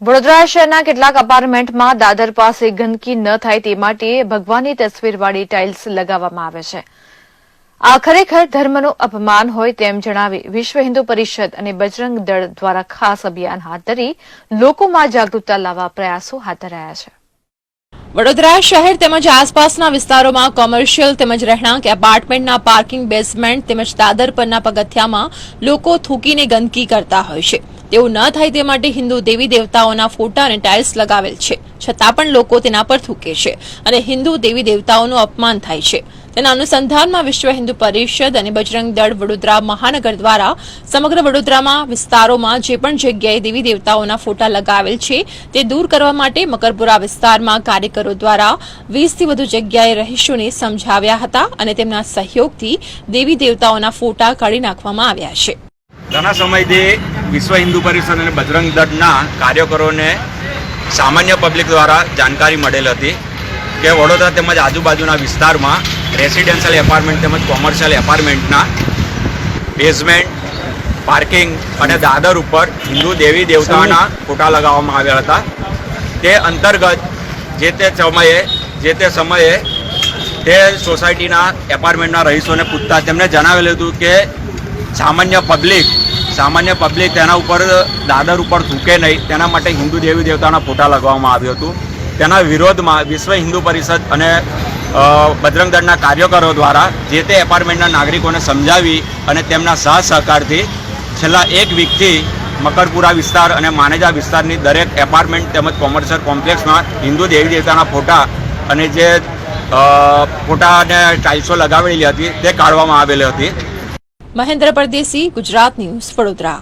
વડોદરા શહેરના કેટલાક અપાર્ટમેન્ટમાં દાદર પાસે ગંદકી ન થાય તે માટે ભગવાનની તસવીરવાળી ટાઇલ્સ લગાવવામાં આવે છે। આ ખરેખર ધર્મનું અપમાન હોય તેમ જણાવી વિશ્વ હિન્દુ પરિષદ અને બજરંગ દળ દ્વારા ખાસ અભિયાન હાથ ધરી લોકોમાં જાગૃતતા લાવવા પ્રયાસો હાથ ધરાયા છે। વડોદરા શહેર તેમજ આસપાસના વિસ્તારોમાં કોમર્શિયલ તેમજ રહેણાંક એપાર્ટમેન્ટના પાર્કિંગ બેઝમેન્ટ તેમજ દાદર પરના પગથિયામાં લોકો થૂકીને ગંદકી કરતા હોય છે। તેવું ન થાય તે માટે હિન્દુ દેવી દેવતાઓના ફોટા અને ટાઇલ્સ લગાવેલ છે, છતાં પણ લોકો તેના પર થૂકે છે અને હિન્દુ દેવી દેવતાઓનું અપમાન થાય છે। તેના અનુસંધાનમાં વિશ્વ હિન્દુ પરિષદ અને બજરંગ દળ વડોદરા મહાનગર દ્વારા સમગ્ર વડોદરામાં વિસ્તારોમાં જે પણ જગ્યાએ દેવી દેવતાઓના ફોટા લગાવેલ છે તે દૂર કરવા માટે મકરપુરા વિસ્તારમાં કાર્યકરો દ્વારા 20 થી વધુ જગ્યાએ રહીશોને સમજાવ્યા હતા અને તેમના સહયોગથી દેવી દેવતાઓના ફોટા કાઢી નાખવામાં આવ્યા છે। ઘણા સમયથી વિશ્વ હિન્દુ પરિષદ અને બજરંગ દળના કાર્યકરોને સામાન્ય પબ્લિક દ્વારા જાણકારી મળેલ હતી કે વડોદરા તેમજ આજુબાજુના વિસ્તારમાં રેસિડેન્શિયલ એપાર્ટમેન્ટ તેમજ કોમર્શિયલ એપાર્ટમેન્ટના બેઝમેન્ટ, પાર્કિંગ અને દાદર ઉપર હિન્દુ દેવી દેવતાના ફોટા લગાવવામાં આવ્યા હતા। તે અંતર્ગત જે તે સમયે તે સોસાયટીના એપાર્ટમેન્ટના રહીશોને પૂછતા તેમણે જણાવેલું હતું કે સામાન્ય પબ્લિક તેના ઉપર દાદર ઉપર થૂકે નહીં, તેના માટે હિન્દુ દેવી દેવતાના ફોટા લગાવવામાં આવ્યું હતું। તેના વિરોધમાં વિશ્વ હિન્દુ પરિષદ અને બજરંગ દળના કાર્યકરો દ્વારા જે તે એપાર્ટમેન્ટના નાગરિકોને સમજાવી અને તેમના સહકારથી છેલ્લા એક વીકથી મકરપુરા વિસ્તાર અને માનેજા વિસ્તારની દરેક એપાર્ટમેન્ટ તેમજ કોમર્શિયલ કોમ્પ્લેક્સમાં હિન્દુ દેવી દેવતાના ફોટા અને જે ફોટા અને ટાઇલ્સો લગાવેલી હતી તે કાઢવામાં આવેલી હતી। મહેન્દ્ર પરદેશી, ગુજરાત ન્યૂઝ, વડોદરા।